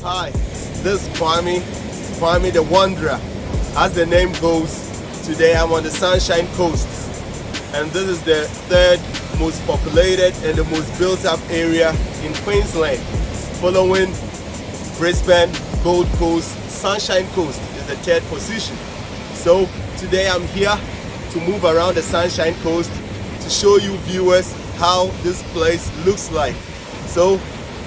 Hi, this is Kwame the Wanderer. As the name goes, today I'm on the Sunshine Coast, and this is the third most populated and the most built up area in Queensland. Following Brisbane, Gold Coast, Sunshine Coast is the third position. So today I'm here to move around the Sunshine Coast to show you viewers how this place looks like. So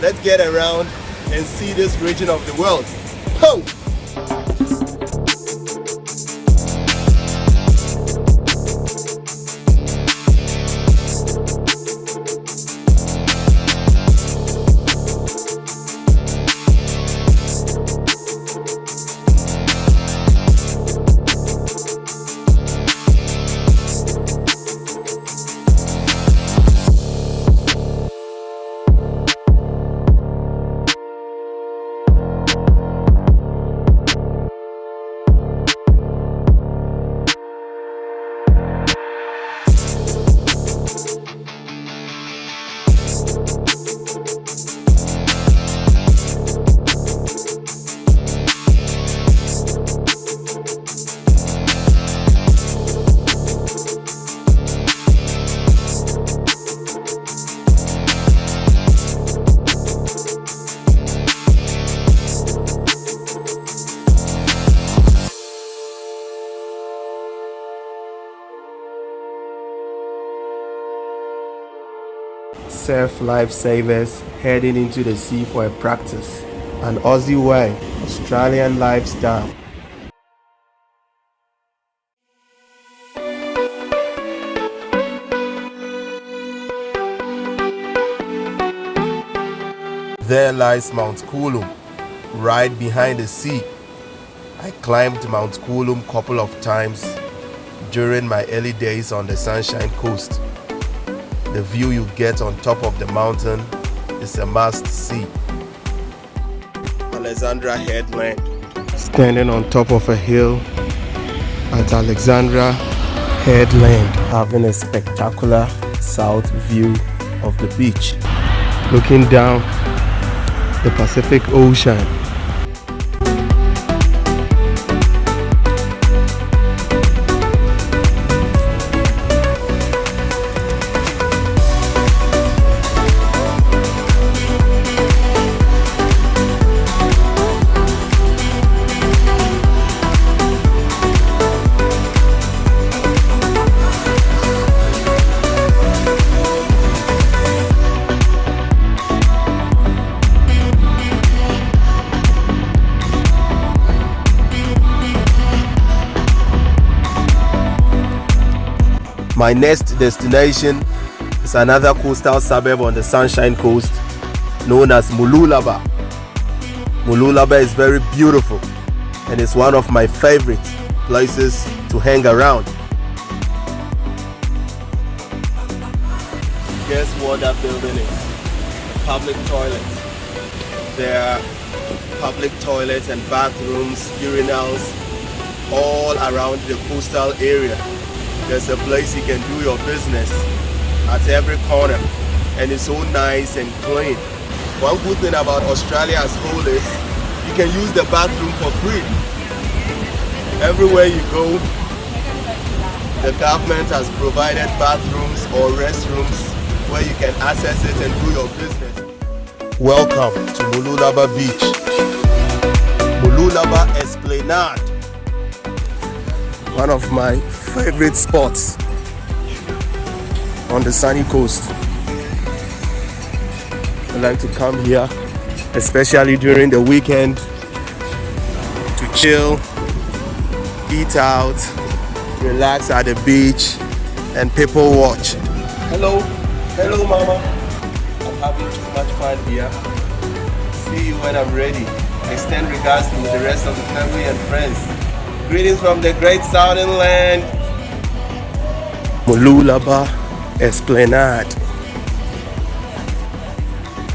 let's get around and see this region of the world. Ho! Surf lifesavers heading into the sea for a practice. An Aussie way, Australian lifestyle. There lies Mount Coolum, right behind the sea. I climbed Mount Coolum a couple of times during my early days on the Sunshine Coast. The view you get on top of the mountain is a must-see. Alexandra Headland. Standing on top of a hill at Alexandra Headland, having a spectacular south view of the beach. Looking down the Pacific Ocean. My next destination is another coastal suburb on the Sunshine Coast known as Mooloolaba. Mooloolaba is very beautiful and is one of my favorite places to hang around. Guess what that building is? A public toilet. There are public toilets and bathrooms, urinals all around the coastal area. There's a place you can do your business at every corner, and it's so nice and clean. One good thing about Australia as whole is you can use the bathroom for free. Everywhere you go, the government has provided bathrooms or restrooms where you can access it and do your business. Welcome to Mooloolaba Beach. Mooloolaba Esplanade. One of my favorite spots on the sunny coast. I like to come here, especially during the weekend, to chill, eat out, relax at the beach, and people watch. Hello mama. I'm having too much fun here. See you when I'm ready. Extend regards to the rest of the family and friends. Greetings from the great southern land. Mooloolaba Esplanade.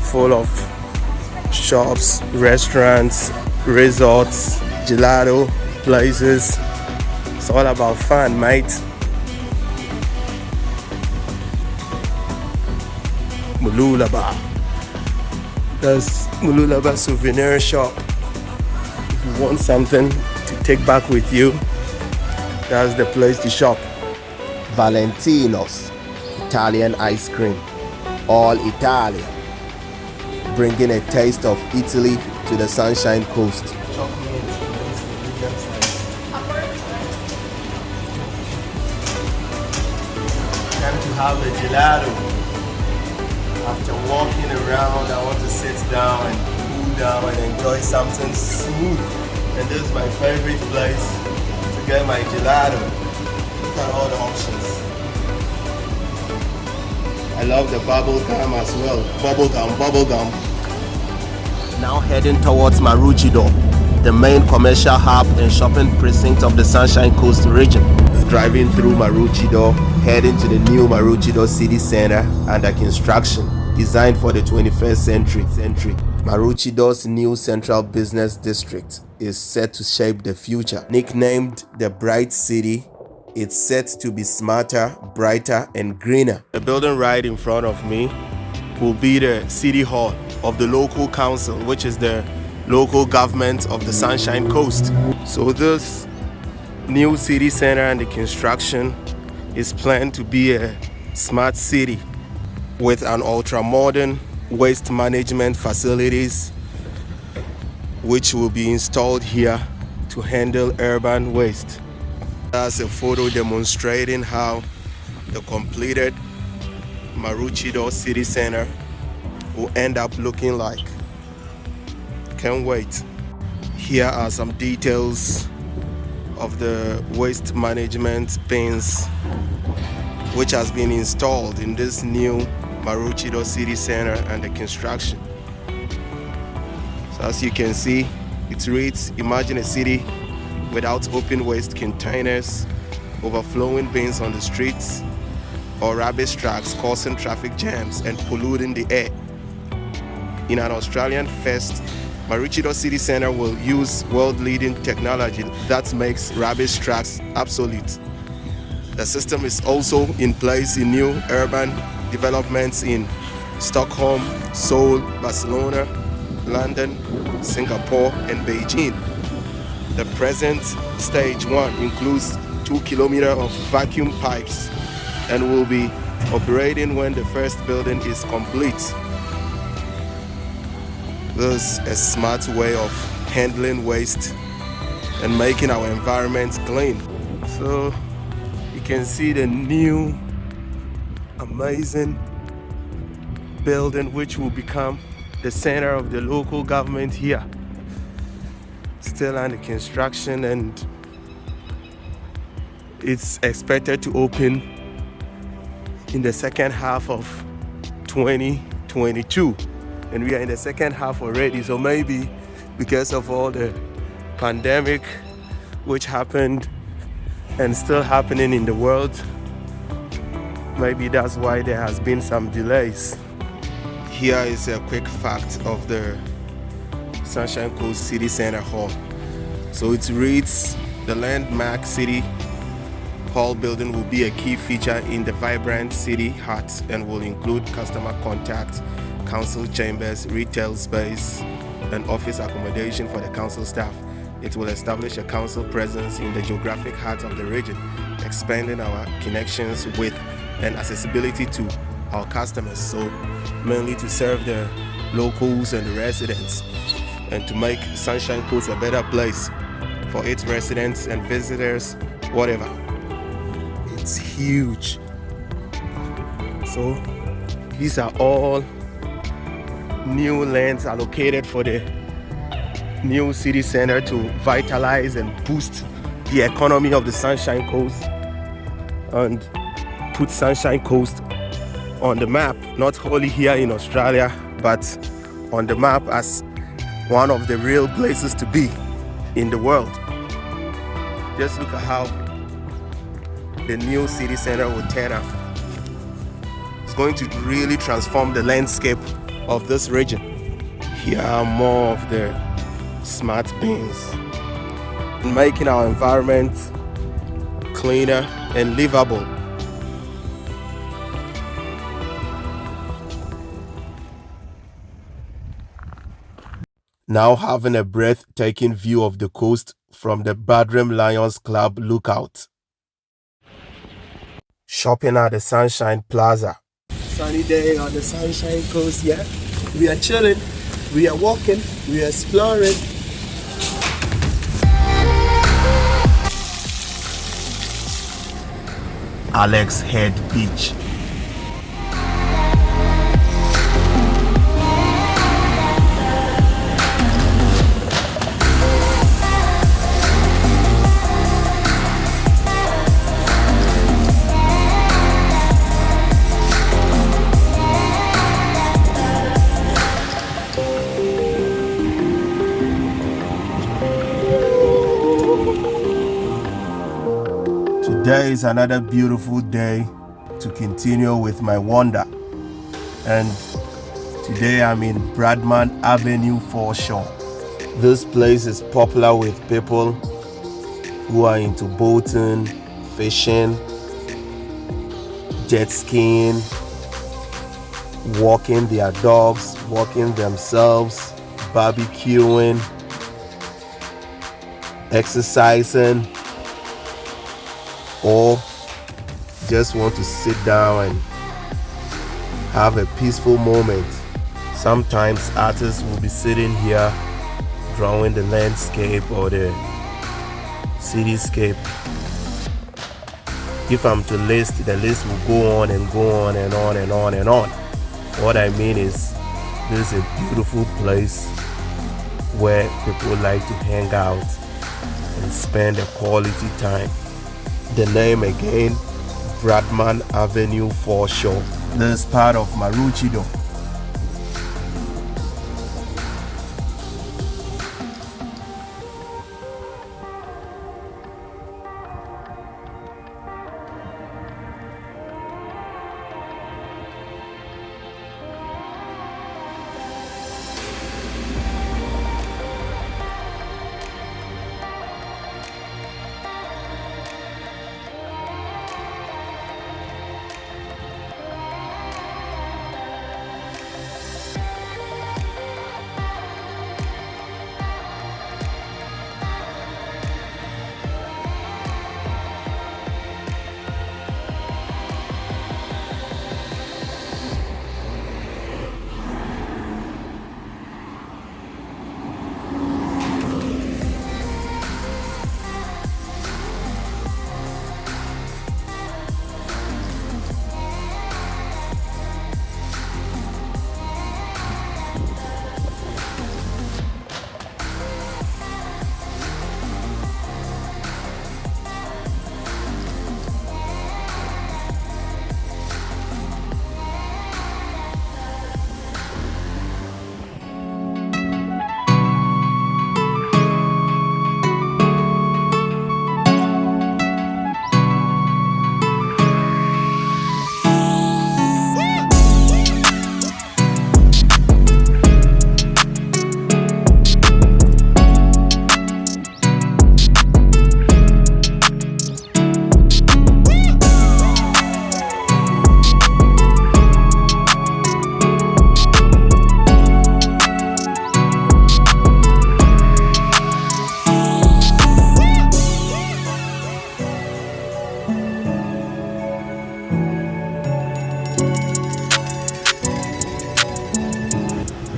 Full of shops, restaurants, resorts, gelato places. It's all about fun, mate. Mooloolaba. There's Mooloolaba souvenir shop. If you want something to take back with you, that's the place to shop. Valentino's Italian ice cream, all Italian, bringing a taste of Italy to the Sunshine Coast. Time to have a gelato. After walking around, I want to sit down and cool down and enjoy something smooth. And this is my favorite place to get my gelato. Look at all the options. I love the bubble gum as well. Bubble gum. Now heading towards Maroochydore, the main commercial hub and shopping precinct of the Sunshine Coast region. Driving through Maroochydore, heading to the new Maroochydore city center under construction, designed for the 21st century. Maroochydores new central business district is set to shape the future. Nicknamed the Bright City, it's set to be smarter, brighter, and greener. The building right in front of me will be the City Hall of the local council, which is the local government of the Sunshine Coast. So this new city center and the construction is planned to be a smart city with an ultra-modern waste management facilities which will be installed here to handle urban waste. That's a photo demonstrating how the completed Maroochydore city center will end up looking like. Can't wait. Here are some details of the waste management bins which has been installed in this new Maroochydore city center and the construction. So as you can see, it reads, imagine a city without open waste containers, overflowing bins on the streets, or rubbish trucks causing traffic jams and polluting the air. In an Australian first, Maroochydore City Centre will use world-leading technology that makes rubbish trucks obsolete. The system is also in place in new urban developments in Stockholm, Seoul, Barcelona, London, Singapore, and Beijing. The present stage 1 includes 2 kilometers of vacuum pipes and will be operating when the first building is complete. This is a smart way of handling waste and making our environment clean. So you can see the new amazing building which will become the center of the local government here. Still under construction and it's expected to open in the second half of 2022. And we are in the second half already, so maybe because of all the pandemic which happened and still happening in the world, maybe that's why there has been some delays. Here is a quick fact of the Sunshine Coast City Center Hall. So it reads, the landmark City Hall building will be a key feature in the vibrant city heart and will include customer contact, council chambers, retail space, and office accommodation for the council staff. It will establish a council presence in the geographic heart of the region, expanding our connections with and accessibility to our customers, so mainly to serve the locals and the residents and to make Sunshine Coast a better place for its residents and visitors, whatever. It's huge. So these are all new lands allocated for the new city center to vitalize and boost the economy of the Sunshine Coast and put Sunshine Coast on the map, not only here in Australia, but on the map as one of the real places to be in the world. Just look at how the new city center will turn out. It's going to really transform the landscape of this region. Here are more of the smart bins, making our environment cleaner and livable. Now having a breathtaking view of the coast from the Badram Lions Club lookout. Shopping at the Sunshine Plaza. Sunny day on the Sunshine Coast, yeah? We are chilling, we are walking, we are exploring. Alex Head Beach. Today is another beautiful day to continue with my wander, and today I'm in Bradman Avenue Foreshore. This place is popular with people who are into boating, fishing, jet skiing, walking their dogs, walking themselves, barbecuing, exercising, or just want to sit down and have a peaceful moment. Sometimes artists will be sitting here drawing the landscape or the cityscape. If I'm to list, the list will go on and go on and on and on and on. What I mean is, this is a beautiful place where people like to hang out and spend a quality time. The name again, Bradman Avenue Foreshore. This is part of Maroochydore.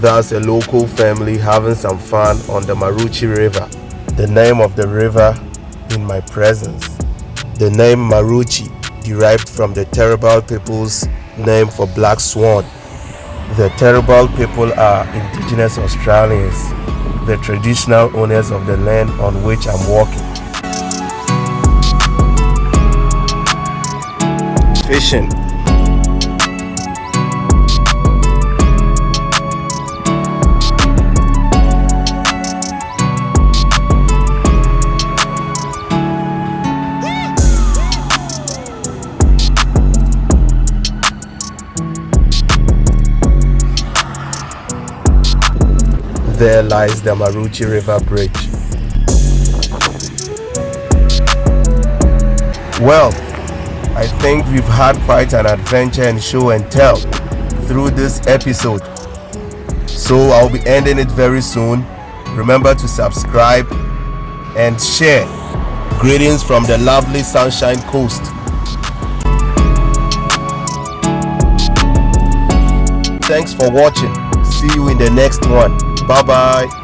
That's a local family having some fun on the Maroochydore River. The name of the river in my presence. The name Maroochydore derived from the Terrible people's name for black swan. The Terrible people are indigenous Australians, the traditional owners of the land on which I'm walking. Fishing. There lies the Maroochydore River Bridge. Well, I think we've had quite an adventure and show and tell through this episode. So I'll be ending it very soon. Remember to subscribe and share. Greetings from the lovely Sunshine Coast. Thanks for watching. See you in the next one. Bye bye.